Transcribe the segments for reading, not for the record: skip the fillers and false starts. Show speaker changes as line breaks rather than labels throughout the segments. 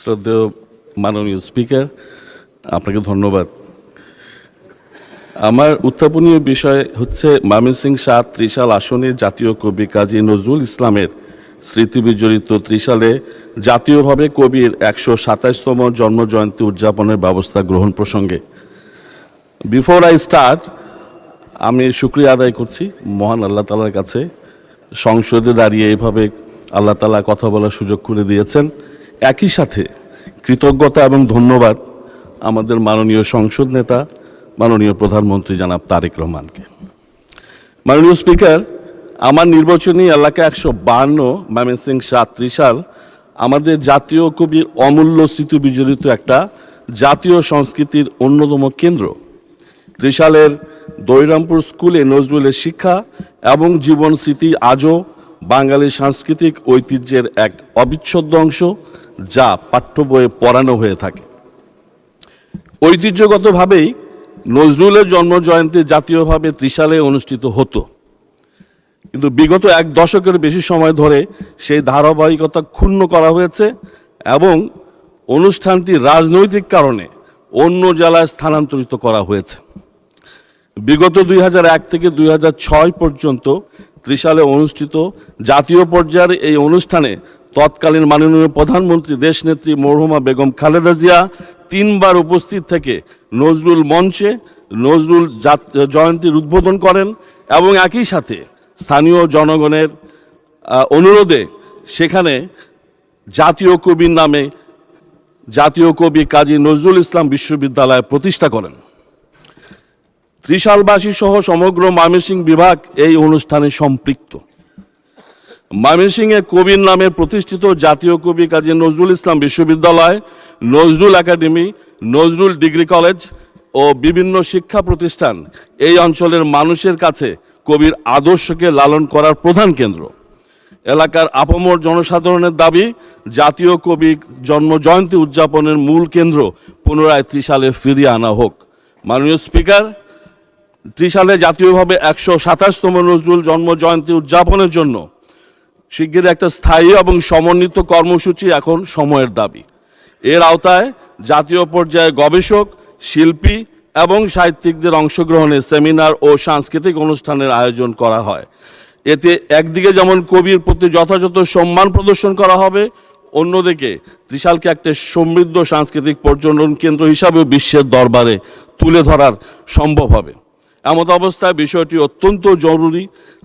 শ্রদ্ধেয় মাননীয় স্পিকার, আপনাকে ধন্যবাদ। আমার উত্থাপনীয় বিষয় হচ্ছে ময়মনসিংহ ৭ ত্রিশাল আসনে জাতীয় কবি কাজী নজরুল ইসলামের স্মৃতি বিজড়িত ত্রিশালে জাতীয়ভাবে কবির ১২৭তম জন্মজয়ন্তী উদযাপনের ব্যবস্থা গ্রহণ প্রসঙ্গে বিফোর আই স্টার্ট আমি শুকরিয়া আদায় করছি মহান আল্লাহ তাআলার কাছে। সংসদে দাঁড়িয়ে এইভাবে আল্লাহ তাআলা কথা বলার সুযোগ করে দিয়েছেন। একই সাথে কৃতজ্ঞতা এবং ধন্যবাদ আমাদের মাননীয় সংসদ নেতা মাননীয় প্রধানমন্ত্রী জনাব তারেক রহমানকে। মাননীয় স্পিকার, আমার নির্বাচনী এলাকা ১৫২ ময়মনসিংহ ৭ ত্রিশাল আমাদের জাতীয় কবির অমূল্য স্মৃতি বিজড়িত একটা জাতীয় সংস্কৃতির অন্যতম কেন্দ্র। ত্রিশালের দৈরামপুর স্কুলে নজরুলের শিক্ষা এবং জীবন স্মৃতি আজও বাঙালির সাংস্কৃতিক ঐতিহ্যের এক অবিচ্ছেদ্য অংশ, যা পাঠ্য বইয়ে পড়ানো হয়ে থাকে। ঐতিহ্যগতভাবেই নজরুলের জন্মজয়ন্তী জাতীয়ভাবে ত্রিশালে অনুষ্ঠিত হতো, কিন্তু বিগত এক দশকের বেশি সময় ধরে সেই ধারাবাহিকতা ক্ষুণ্ণ করা হয়েছে এবং অনুষ্ঠানটি রাজনৈতিক কারণে অন্য জেলায় স্থানান্তরিত করা হয়েছে। বিগত ২০০১ থেকে ২০০৬ পর্যন্ত ত্রিশালে অনুষ্ঠিত জাতীয় পর্যায়ের এই অনুষ্ঠানে তৎকালীন মাননীয় প্রধানমন্ত্রী দেশনেত্রী মরহুমা বেগম খালেদা জিয়া ৩ বার উপস্থিত থেকে নজরুল মঞ্চে নজরুল জয়ন্তীর উদ্বোধন করেন এবং একই সাথে স্থানীয় জনগণের অনুরোধে সেখানে জাতীয় কবির নামে জাতীয় কবি কাজী নজরুল ইসলাম বিশ্ববিদ্যালয় প্রতিষ্ঠা করেন। ত্রিশালবাসী সহ সমগ্র ময়মনসিংহ বিভাগ এই অনুষ্ঠানে সম্পৃক্ত। ময়মনসিংহে কবির নামে প্রতিষ্ঠিত জাতীয় কবি কাজী নজরুল ইসলাম বিশ্ববিদ্যালয়, Nazrul academy, Nazrul degree college ও বিভিন্ন শিক্ষা প্রতিষ্ঠান এই অঞ্চলের মানুষের কাছে কবির আদর্শকে লালন করার প্রধান কেন্দ্র। এলাকার আপামর জনসাধারণের দাবি জাতীয় কবি জন্মজয়ন্তী উদযাপনের মূল কেন্দ্র পুনরায় ত্রিশালে ফিরিয়ে আনা হোক। মাননীয় স্পিকার, ত্রিশালে জাতীয়ভাবে ১২৭তম নজরুল জন্মজয়ন্তী উদযাপনের জন্য শিগগিরই একটা স্থায়ী এবং সমন্বিত কর্মসূচি এখন সময়ের দাবি। এর আওতায় জাতীয় পর্যায়ে গবেষক, শিল্পী এবং সাহিত্যিকদের অংশগ্রহণে সেমিনার ও সাংস্কৃতিক অনুষ্ঠানের আয়োজন করা হয়। এতে একদিকে যেমন কবির প্রতি যথাযথ সম্মান প্রদর্শন করা হবে, অন্যদিকে ত্রিশালকে একটা সমৃদ্ধ সাংস্কৃতিক পর্যটন কেন্দ্র হিসাবেও বিশ্বের দরবারে তুলে ধরার সম্ভব হবে। এমত অবস্থায় বিষয়টি অত্যন্ত জরুরি।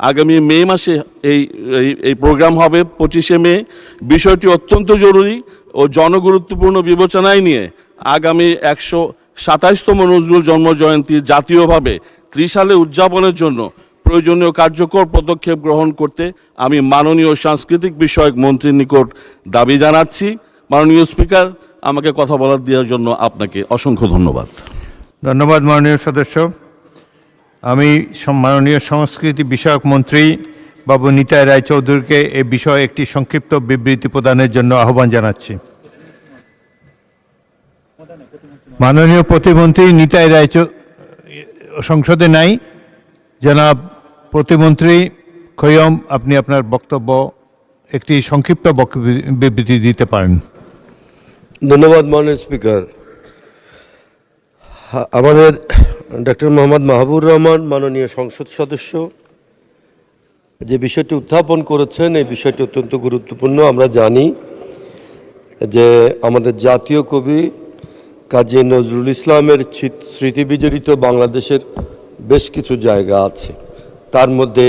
আগামী মে মাসে এই প্রোগ্রাম হবে ২৫শে মে। বিষয়টি অত্যন্ত জরুরি ও জনগুরুত্বপূর্ণ বিবেচনায় নিয়ে আগামী ১২৭তম নজরুল জন্মজয়ন্তী জাতীয়ভাবে ত্রিশালে উদযাপনের জন্য প্রয়োজনীয় কার্যকর পদক্ষেপ গ্রহণ করতে আমি মাননীয় সাংস্কৃতিক বিষয়ক মন্ত্রীর নিকট দাবি জানাচ্ছি। মাননীয় স্পিকার, আমাকে কথা বলার দেওয়ার জন্য আপনাকে অসংখ্য ধন্যবাদ।
ধন্যবাদ মাননীয় সদস্য। আমি মাননীয় সংস্কৃতি বিষয়ক মন্ত্রী বাবু নিতাই রায়চৌধুরীকে এ বিষয়ে একটি সংক্ষিপ্ত বিবৃতি প্রদানের জন্য আহ্বান জানাচ্ছি। মাননীয় প্রতিমন্ত্রী নিতাই সংসদে নাই। জনাব প্রতিমন্ত্রী খৈয়ম, আপনি আপনার বক্তব্য একটি সংক্ষিপ্ত বিবৃতি দিতে পারেন।
ধন্যবাদ মাননীয় স্পিকার। আমাদের ডক্টর মোহাম্মদ মাহবুর রহমান মাননীয় সংসদ সদস্য যে বিষয়টি উত্থাপন করেছেন, এই বিষয়টি অত্যন্ত গুরুত্বপূর্ণ। আমরা জানি যে আমাদের জাতীয় কবি কাজী নজরুল ইসলামের স্মৃতি বিজড়িত বাংলাদেশের বেশ কিছু জায়গা আছে, তার মধ্যে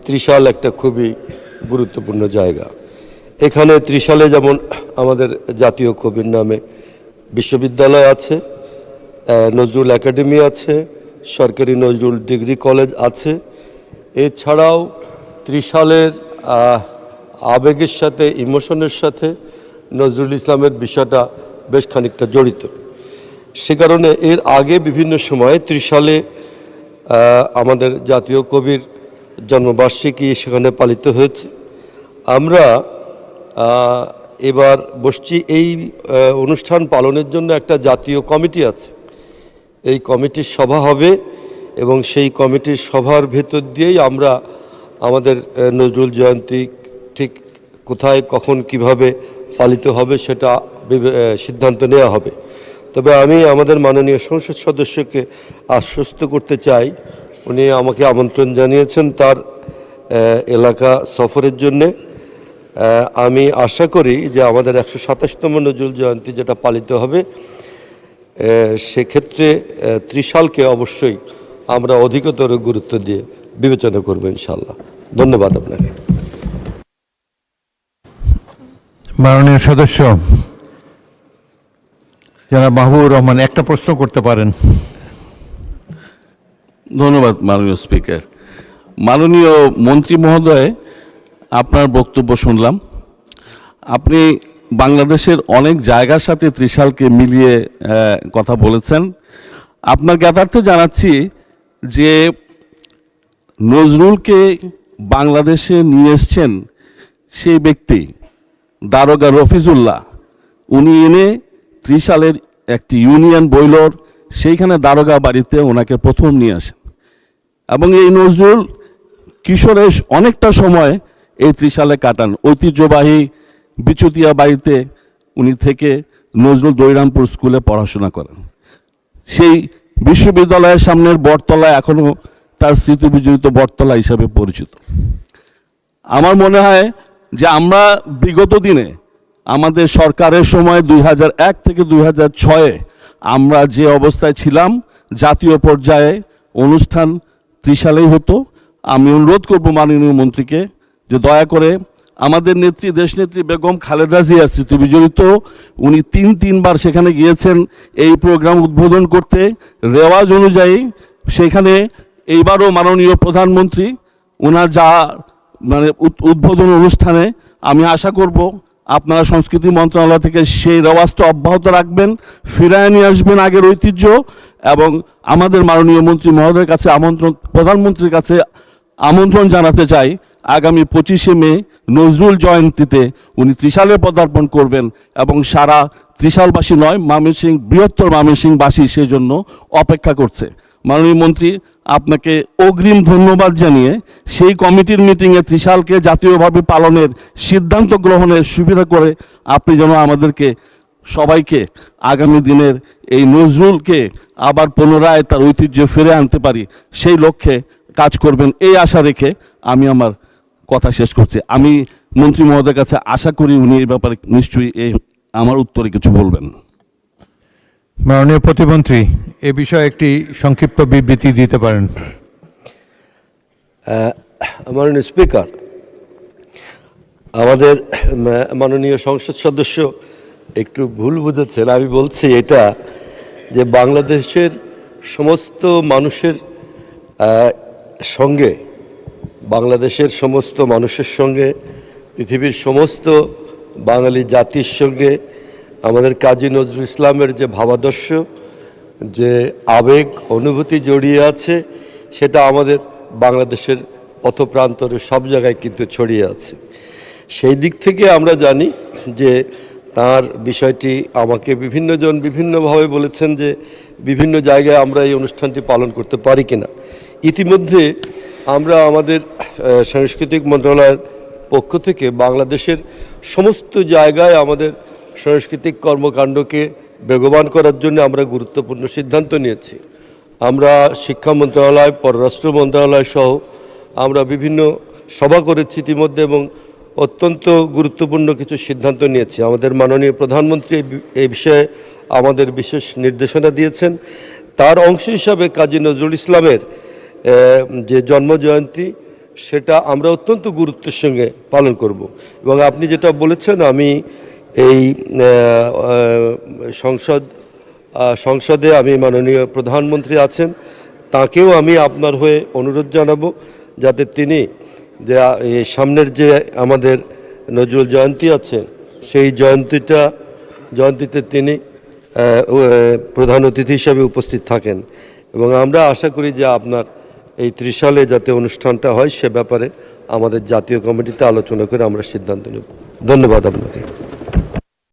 ত্রিশাল একটা খুবই গুরুত্বপূর্ণ জায়গা। এখানে ত্রিশালে যেমন আমাদের জাতীয় কবির নামে বিশ্ববিদ্যালয় আছে, নজরুল একাডেমি আছে, সরকারি নজরুল ডিগ্রি কলেজ আছে। এছাড়াও ত্রিশালের আবেগের সাথে, ইমোশনের সাথে নজরুল ইসলামের বিষয়টা বেশ খানিকটা জড়িত। সে কারণে এর আগে বিভিন্ন সময়ে ত্রিশালে আমাদের জাতীয় কবির জন্মবার্ষিকী সেখানে পালিত হয়েছে। আমরা এবার বসছি এই অনুষ্ঠান পালনের জন্য একটা জাতীয় কমিটি আছে। এই কমিটির সভা হবে এবং সেই কমিটির সভার ভেতর দিয়েই আমরা আমাদের নজরুল জয়ন্তী ঠিক কোথায়, কখন, কিভাবে পালিত হবে সেটা সিদ্ধান্ত নেওয়া হবে। তবে আমি আমাদের মাননীয় সংসদ সদস্যকে আশ্বস্ত করতে চাই, উনি আমাকে আমন্ত্রণ জানিয়েছেন তার এলাকা সফরের জন্যে। আমি আশা করি যে আমাদের 127তম নজরুল জয়ন্তী যেটা পালিত হবে, সেক্ষেত্রে ত্রিশালকে অবশ্যই আমরা অধিকতর গুরুত্ব দিয়ে বিবেচনা করব ইনশাল্লাহ। ধন্যবাদ আপনাকে।
মাননীয় সদস্য জনাব মাহবুবুর রহমান একটা প্রশ্ন করতে পারেন।
ধন্যবাদ মাননীয় স্পিকার। মাননীয় মন্ত্রী মহোদয়, আপনার বক্তব্য শুনলাম। আপনি বাংলাদেশের অনেক জায়গার সাথে ত্রিশালকে মিলিয়ে কথা বলেছেন। আপনার জ্ঞাতার্থে জানাচ্ছি যে নজরুলকে বাংলাদেশে নিয়ে এসছেন সেই ব্যক্তি দারোগা রফিজুল্লাহ। উনি এনে ত্রিশালের একটি ইউনিয়ন বইলর, সেইখানে দারোগা বাড়িতে ওনাকে প্রথম নিয়ে আসেন এবং এই নজরুল কিশোরের অনেকটা সময় এই ত্রিশালে কাটান। ঐতিহ্যবাহী বিচুতিয়া বাড়িতে উনি থেকে নজরুল দৈরামপুর স্কুলে পড়াশোনা করেন। সেই বিশ্ববিদ্যালয়ের সামনের বটতলা এখনও তার স্মৃতি বিজড়িত বটতলা হিসাবে পরিচিত। আমার মনে হয় যে আমরা বিগত দিনে আমাদের সরকারের সময় 2001 থেকে 2006 আমরা যে অবস্থায় ছিলাম, জাতীয় পর্যায়ে অনুষ্ঠান ত্রিশালেই হতো। আমি অনুরোধ করব মাননীয় মন্ত্রীকে যে দয়া করে আমাদের নেত্রী, দেশনেত্রী বেগম খালেদা জিয়ার স্মৃতি বিজড়িত, উনি তিনবার সেখানে গিয়েছেন এই প্রোগ্রাম উদ্বোধন করতে। রেওয়াজ অনুযায়ী সেখানে এইবারও মাননীয় প্রধানমন্ত্রী ওনার যা উদ্বোধন অনুষ্ঠানে আমি আশা করব আপনারা সংস্কৃতি মন্ত্রণালয় থেকে সেই রেওয়াজটা অব্যাহত রাখবেন, ফিরায় নিয়ে আসবেন আগের ঐতিহ্য। এবং আমাদের মাননীয় মন্ত্রী মহোদয়ের কাছে প্রধানমন্ত্রীর কাছে আমন্ত্রণ জানাতে চাই, আগামী 25শে মে নজরুল জয়ন্তীতে উনি ত্রিশালে পদার্পণ করবেন এবং সারা ত্রিশালবাসী নয়, ময়মনসিংহ, বৃহত্তর ময়মনসিংহবাসী সেই জন্য অপেক্ষা করছে। মাননীয় মন্ত্রী, আপনাকে অগ্রিম ধন্যবাদ জানিয়ে সেই কমিটির মিটিংয়ে ত্রিশালকে জাতীয়ভাবে পালনের সিদ্ধান্ত গ্রহণের সুবিধা করে আপনি যেন আমাদেরকে সবাইকে আগামী দিনের এই নজরুলকে আবার পুনরায় তার ঐতিহ্য ফিরে আনতে পারি, সেই লক্ষ্যে কাজ করবেন, এই আশা রেখে আমি আমার কথা শেষ করছি। আমি মন্ত্রী মহোদয়ের কাছে আশা করি উনি এই ব্যাপারে নিশ্চয়ই আমার উত্তরে কিছু বলবেন।
মাননীয় প্রতিমন্ত্রী, এ বিষয়ে একটি সংক্ষিপ্ত বিবৃতি দিতে পারেন।
মাননীয় স্পিকার, আমাদের মাননীয় সংসদ সদস্য একটু ভুল বুঝেছেন। আমি বলছি এটা যে বাংলাদেশের সমস্ত মানুষের সঙ্গে, বাংলাদেশের সমস্ত মানুষের সঙ্গে, পৃথিবীর সমস্ত বাঙালি জাতির সঙ্গে আমাদের কাজী নজরুল ইসলামের যে ভাবাদর্শ, যে আবেগ অনুভূতি জড়িয়ে আছে, সেটা আমাদের বাংলাদেশের পথপ্রান্তরে সব জায়গায় কিন্তু ছড়িয়ে আছে। সেই দিক থেকে আমরা জানি যে তার বিষয়টি আমাকে বিভিন্নজন বিভিন্নভাবে বলেছেন যে বিভিন্ন জায়গায় আমরা এই অনুষ্ঠানটি পালন করতে পারি কিনা। ইতিমধ্যে আমরা আমাদের সাংস্কৃতিক মন্ত্রণালয়ের পক্ষ থেকে বাংলাদেশের সমস্ত জায়গায় আমাদের সাংস্কৃতিক কর্মকাণ্ডকে বেগবান করার জন্য আমরা গুরুত্বপূর্ণ সিদ্ধান্ত নিয়েছি। আমরা শিক্ষা মন্ত্রণালয়, পররাষ্ট্র মন্ত্রণালয় সহ আমরা বিভিন্ন সভা করেছি ইতিমধ্যে এবং অত্যন্ত গুরুত্বপূর্ণ কিছু সিদ্ধান্ত নিয়েছি। আমাদের মাননীয় প্রধানমন্ত্রী এই বিষয়ে আমাদের বিশেষ নির্দেশনা দিয়েছেন। তার অংশ হিসাবে কাজী নজরুল ইসলামের যে জন্মজয়ন্তী, সেটা আমরা অত্যন্ত গুরুত্বের সঙ্গে পালন করব। এবং আপনি যেটা বলেছেন, আমি এই সংসদে আমি মাননীয় প্রধানমন্ত্রী আছেন, তাকেও আমি আপনার হয়ে অনুরোধ জানাবো যাতে তিনি যে সামনের যে আমাদের নজরুল জয়ন্তী আছে, সেই জয়ন্তীতে তিনি প্রধান অতিথি হিসাবে উপস্থিত থাকেন। এবং আমরা আশা করি যে আপনার এই ত্রিশালে যাতে অনুষ্ঠানটা হয় সে ব্যাপারে আমাদের জাতীয় কমিটিতে আলোচনা করে আমরা সিদ্ধান্ত নেব। ধন্যবাদ আপনাকে।